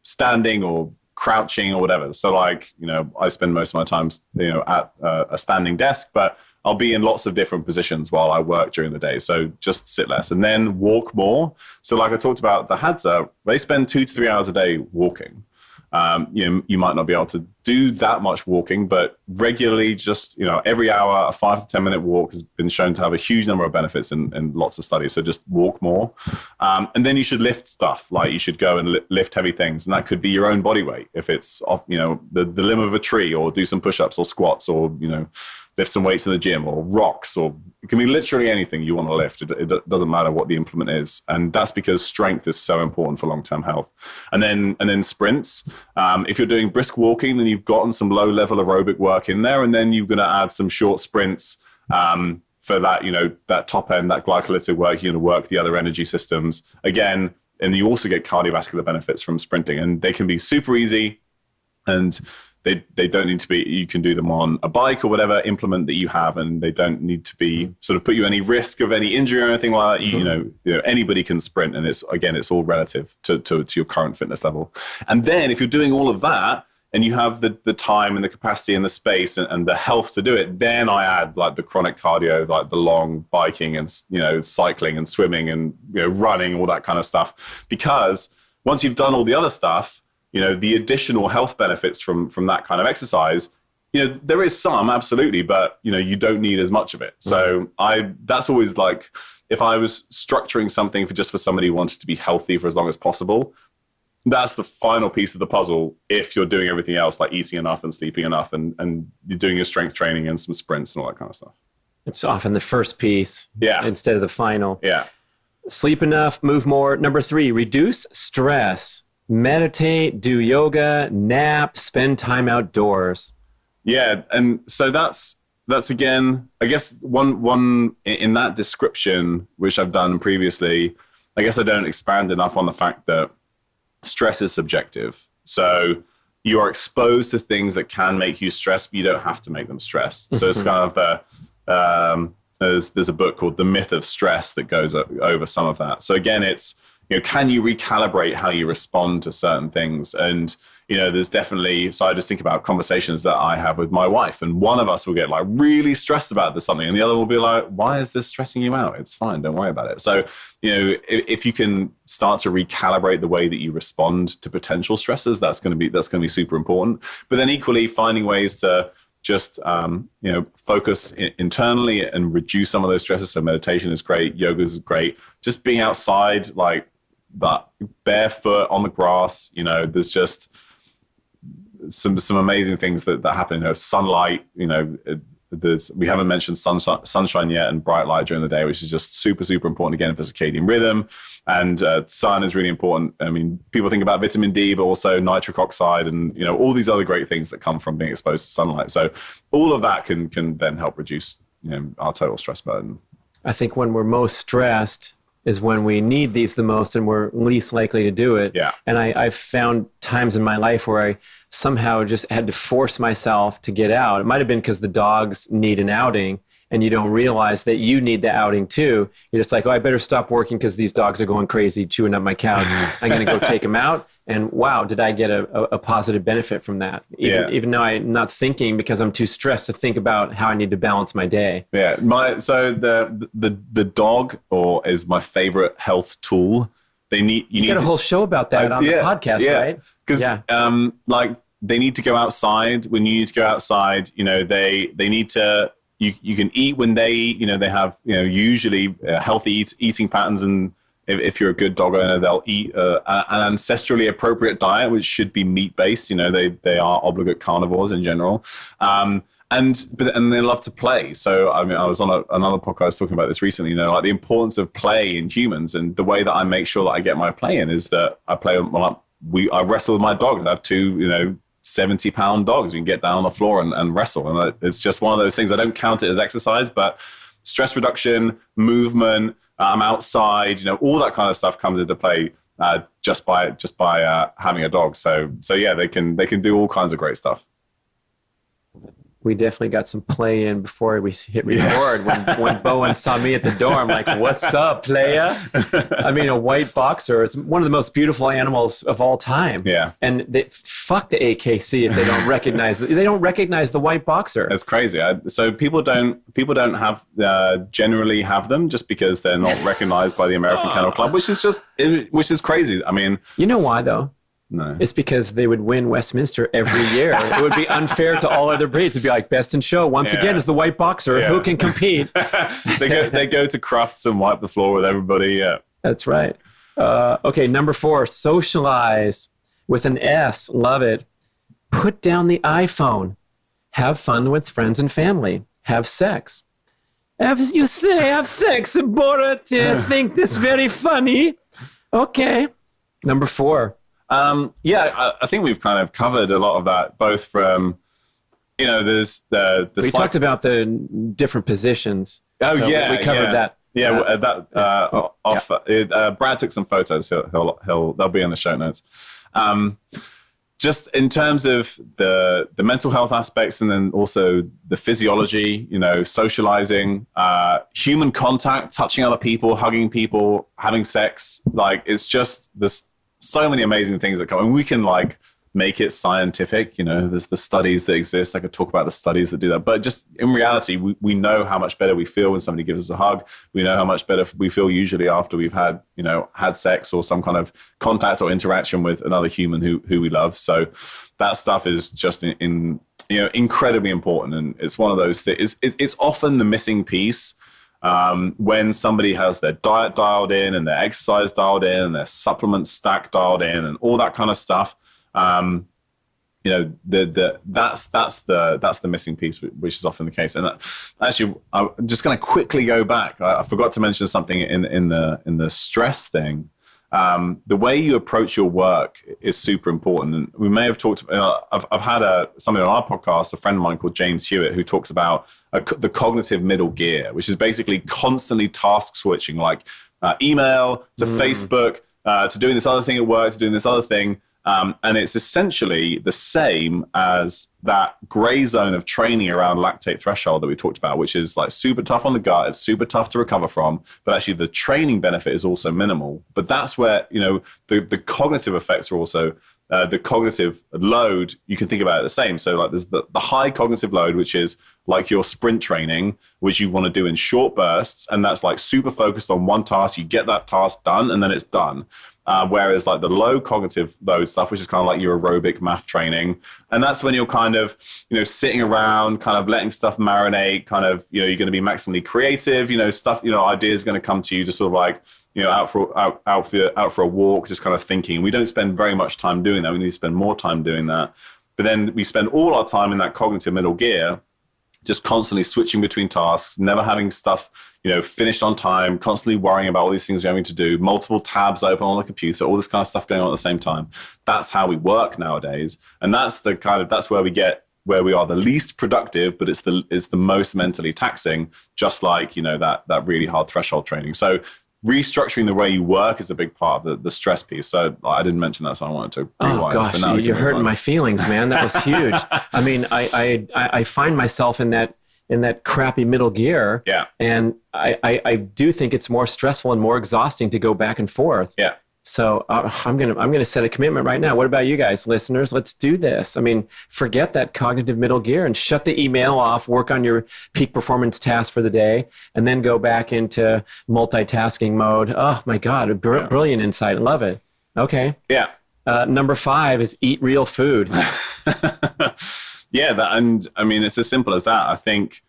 standing or crouching or whatever. So I spend most of my time, at a standing desk, but I'll be in lots of different positions while I work during the day. So just sit less, and then walk more. So like I talked about, the Hadza, they spend 2 to 3 hours a day walking. You might not be able to do that much walking, but regularly, just every hour, a 5 to 10 minute walk has been shown to have a huge number of benefits in lots of studies. So just walk more, and then you should lift stuff. Like you should go and lift heavy things, and that could be your own body weight if it's off, the limb of a tree, or do some push-ups or squats, or lift some weights in the gym, or rocks, or it can be literally anything you want to lift. It doesn't matter what the implement is. And that's because strength is so important for long-term health. And then sprints. If you're doing brisk walking, then you've gotten some low-level aerobic work in there. And then you're going to add some short sprints for that, that top end, that glycolytic work. You're going to work the other energy systems. Again, and you also get cardiovascular benefits from sprinting. And they can be super easy, and they don't need to be, you can do them on a bike or whatever implement that you have, and they don't need to be sort of put you any risk of any injury or anything like that. You know, anybody can sprint, and it's all relative to your current fitness level. And then if you're doing all of that and you have the time and the capacity and the space and the health to do it, then I add like the chronic cardio, like the long biking and, cycling and swimming and, running, all that kind of stuff. Because once you've done all the other stuff, the additional health benefits from that kind of exercise, there is some, absolutely, but, you don't need as much of it. So that's always like, if I was structuring something for somebody who wanted to be healthy for as long as possible, that's the final piece of the puzzle. If you're doing everything else, like eating enough and sleeping enough, and you're doing your strength training and some sprints and all that kind of stuff. It's often the first piece instead of the final. Yeah. Sleep enough, move more. Number 3, reduce stress. Meditate, do yoga, nap, spend time outdoors. Yeah, and so that's that's again, I guess one in that description, which I've done previously, I guess I don't expand enough on the fact that stress is subjective. So you are exposed to things that can make you stressed, but you don't have to make them stressed. So it's kind of there's a book called The Myth of Stress that goes over some of that. So again, it's, can you recalibrate how you respond to certain things? And, there's definitely, so I just think about conversations that I have with my wife, and one of us will get like really stressed about something, and the other will be like, why is this stressing you out? It's fine. Don't worry about it. So, if you can start to recalibrate the way that you respond to potential stresses, that's going to be super important. But then equally finding ways to just, focus internally and reduce some of those stresses. So meditation is great. Yoga is great. Just being outside, like that barefoot on the grass, there's just some amazing things that happen. Sunlight, we haven't mentioned sunshine yet, and bright light during the day, which is just super, super important again for circadian rhythm. And sun is really important. I mean, people think about vitamin D, but also nitric oxide and, all these other great things that come from being exposed to sunlight. So all of that can then help reduce, our total stress burden. I think when we're most stressed is when we need these the most and we're least likely to do it. Yeah. And I've found times in my life where I somehow just had to force myself to get out. It might have been because the dogs need an outing, and you don't realize that you need the outing too. You're just like, I better stop working because these dogs are going crazy, chewing up my couch. I'm going to go take them out. And wow, did I get a positive benefit from that? Even though I'm not thinking, because I'm too stressed to think about how I need to balance my day. Yeah, so the dog is my favorite health tool. You got a whole show about that on the podcast, right? Because they need to go outside. When you need to go outside, they need to. You can eat when they eat. They have usually healthy eating patterns, and if you're a good dog owner, they'll eat an ancestrally appropriate diet, which should be meat based. They are obligate carnivores in general, and they love to play. So I mean, I was on another podcast talking about this recently. Like the importance of play in humans, and the way that I make sure that I get my play in is that I play. I wrestle with my dogs. I have two 70-pound dogs. You can get down on the floor and wrestle. And it's just one of those things. I don't count it as exercise, but stress reduction, movement, I'm outside, all that kind of stuff comes into play just by having a dog. So yeah, they can do all kinds of great stuff. We definitely got some play in before we hit record. When Bowen saw me at the door, I'm like, what's up, playa? I mean, a white boxer is one of the most beautiful animals of all time. Yeah. And fuck the AKC if they don't recognize the white boxer. That's crazy. So people don't have generally have them just because they're not recognized by the American Kennel Club, which is crazy. I mean, you know why though? No. It's because they would win Westminster every year. It would be unfair to all other breeds. It'd be like best in show. Once again, is the white boxer. Who can compete? They go to Crufts and wipe the floor with everybody. Yeah. That's right. Okay, number 4, socialize with an S. Love it. Put down the iPhone. Have fun with friends and family. Have sex. As you say, have sex. Borat, think this very funny. Okay. Number 4. I think we've kind of covered a lot of that, both from, there's we talked about the different positions. Oh, so yeah. We covered that. Yeah, Brad took some photos. They'll be in the show notes. Just in terms of the mental health aspects, and then also the physiology, socializing, human contact, touching other people, hugging people, having sex, like it's just this. So many amazing things that come, and we can make it scientific. There's the studies that exist. I could talk about the studies that do that, but just in reality, we know how much better we feel when somebody gives us a hug. We know how much better we feel usually after we've had sex or some kind of contact or interaction with another human who we love. So that stuff is just incredibly important, and it's one of those things. It's often the missing piece. When somebody has their diet dialed in and their exercise dialed in and their supplement stack dialed in and all that kind of stuff, that's the missing piece, which is often the case. And actually, I'm just going to quickly go back. I forgot to mention something in the stress thing. the way you approach your work is super important. And we may have talked, I've had somebody on our podcast, a friend of mine called James Hewitt, who talks about the cognitive middle gear, which is basically constantly task switching, like email to Facebook, to doing this other thing at work, to doing this other thing. And it's essentially the same as that gray zone of training around lactate threshold that we talked about, which is like super tough on the gut. It's super tough to recover from, but actually the training benefit is also minimal. But that's where, the cognitive effects are also, the cognitive load, you can think about it the same. So like there's the high cognitive load, which is like your sprint training, which you want to do in short bursts. And that's like super focused on one task. You get that task done and then it's done. Whereas like the low cognitive load stuff, which is kind of like your aerobic math training. And that's when you're kind of, sitting around, kind of letting stuff marinate, kind of, you're going to be maximally creative, stuff, ideas going to come to you just sort of like, out for a walk, just kind of thinking. We don't spend very much time doing that. We need to spend more time doing that. But then we spend all our time in that cognitive middle gear, just constantly switching between tasks, never having stuff, finished on time, constantly worrying about all these things we're having to do, multiple tabs open on the computer, all this kind of stuff going on at the same time. That's how we work nowadays. And that's where we are the least productive, but it's the most mentally taxing, just like, that really hard threshold training. So restructuring the way you work is a big part of the stress piece. So I didn't mention that, so I wanted to rewind. Oh gosh, you're hurting my feelings, man. That was huge. I mean, I find myself in that crappy middle gear. Yeah. And I do think it's more stressful and more exhausting to go back and forth. Yeah. So I'm gonna set a commitment right now. What about you guys, listeners? Let's do this. I mean, forget that cognitive middle gear and shut the email off, work on your peak performance task for the day, and then go back into multitasking mode. Oh my God, brilliant insight. I love it. Okay. Yeah. Number 5 is eat real food. Yeah, and I mean, it's as simple as that. I think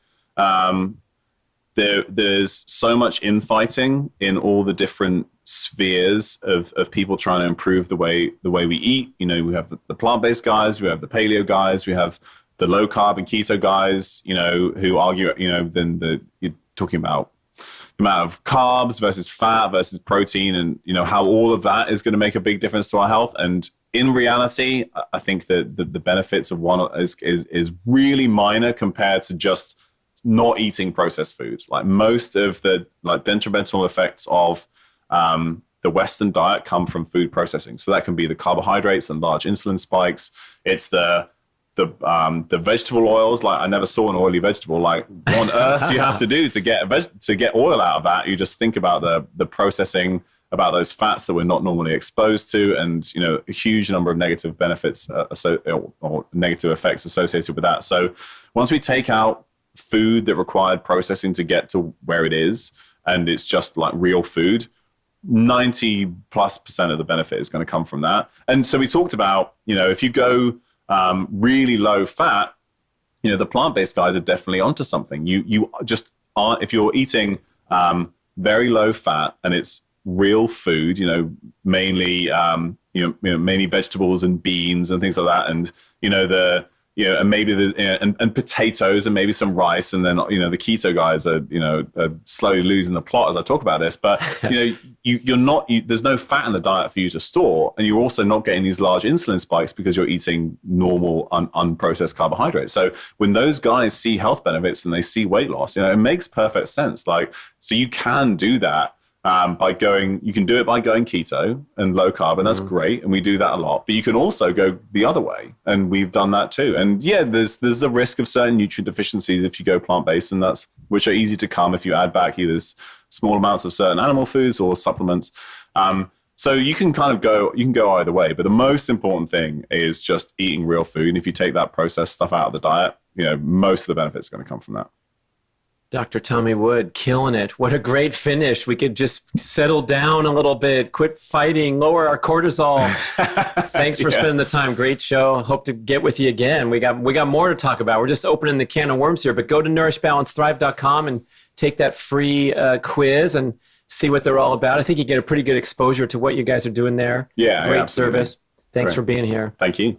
there's so much infighting in all the different spheres of people trying to improve the way we eat. We have the plant-based guys, we have the paleo guys, we have the low carb and keto guys, who argue, then you're talking about the amount of carbs versus fat versus protein, and how all of that is going to make a big difference to our health. And in reality, I think that the benefits of one is really minor compared to just not eating processed food. Like most of the detrimental effects of the Western diet come from food processing. So that can be the carbohydrates and large insulin spikes. It's the vegetable oils. Like I never saw an oily vegetable. Like what on earth do you have to do to get oil out of that? You just think about the processing, about those fats that we're not normally exposed to, and a huge number of negative benefits or negative effects associated with that. So once we take out food that required processing to get to where it is, and it's just like real food, 90+% of the benefit is going to come from that. And so we talked about, if you go really low fat, the plant-based guys are definitely onto something. You just aren't, if you're eating very low fat and it's real food, mainly mainly vegetables and beans and things like that, and and maybe and potatoes and maybe some rice, and then the keto guys are slowly losing the plot as I talk about this, but you're not, there's no fat in the diet for you to store, and you're also not getting these large insulin spikes because you're eating normal unprocessed carbohydrates. So when those guys see health benefits and they see weight loss, it makes perfect sense. Like, so you can do that you can do it by going keto and low carb, and that's great, and we do that a lot. But you can also go the other way, and we've done that too. And yeah, there's the risk of certain nutrient deficiencies if you go plant-based, and which are easy to come if you add back either small amounts of certain animal foods or supplements. So you can go either way. But the most important thing is just eating real food. And if you take that processed stuff out of the diet, most of the benefits are going to come from that. Dr. Tommy Wood, killing it. What a great finish. We could just settle down a little bit, quit fighting, lower our cortisol. Thanks for spending the time. Great show. Hope to get with you again. We got more to talk about. We're just opening the can of worms here, but go to nourishbalancethrive.com and take that free quiz and see what they're all about. I think you get a pretty good exposure to what you guys are doing there. Yeah. Great service. Thanks for being here. Thank you.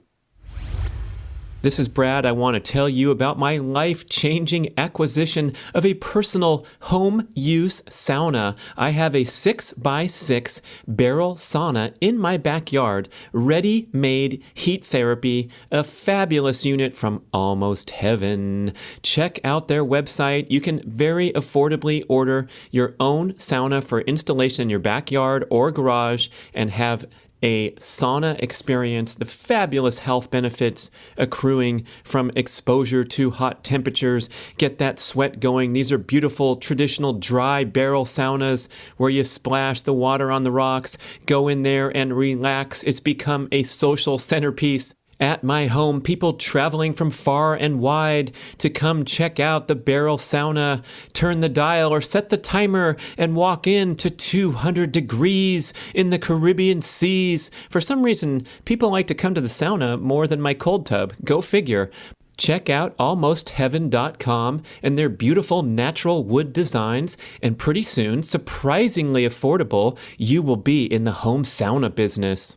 This is Brad. I want to tell you about my life-changing acquisition of a personal home-use sauna. I have a 6x6 barrel sauna in my backyard, ready-made heat therapy, a fabulous unit from Almost Heaven. Check out their website. You can very affordably order your own sauna for installation in your backyard or garage and have a sauna experience, the fabulous health benefits accruing from exposure to hot temperatures. Get that sweat going. These are beautiful traditional dry barrel saunas where you splash the water on the rocks, go in there and relax. It's become a social centerpiece at my home. People traveling from far and wide to come check out the barrel sauna, turn the dial or set the timer and walk in to 200 degrees in the Caribbean seas. For some reason, people like to come to the sauna more than my cold tub. Go figure. Check out almostheaven.com and their beautiful natural wood designs, and pretty soon, surprisingly affordable, you will be in the home sauna business.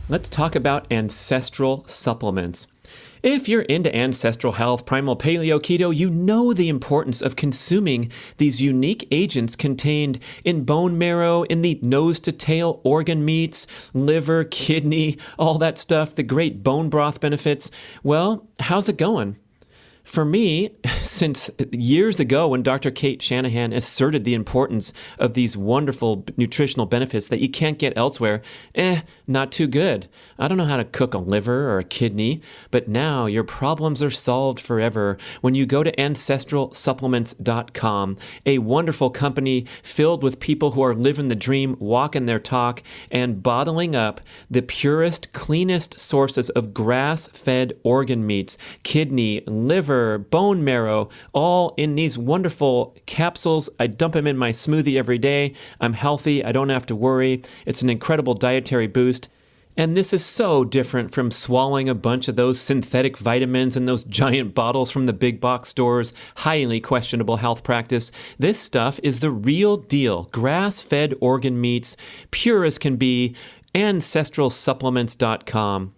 Let's talk about ancestral supplements. If you're into ancestral health, primal paleo, keto, you know the importance of consuming these unique agents contained in bone marrow, in the nose-to-tail organ meats, liver, kidney, all that stuff, the great bone broth benefits. Well, how's it going? For me, since years ago when Dr. Kate Shanahan asserted the importance of these wonderful nutritional benefits that you can't get elsewhere, not too good. I don't know how to cook a liver or a kidney, but now your problems are solved forever when you go to ancestralsupplements.com, a wonderful company filled with people who are living the dream, walking their talk, and bottling up the purest, cleanest sources of grass-fed organ meats, kidney, liver, bone marrow, all in these wonderful capsules. I dump them in my smoothie every day. I'm healthy. I don't have to worry. It's an incredible dietary boost. And this is so different from swallowing a bunch of those synthetic vitamins in those giant bottles from the big box stores. Highly questionable health practice. This stuff is the real deal. Grass-fed organ meats, pure as can be. Ancestralsupplements.com.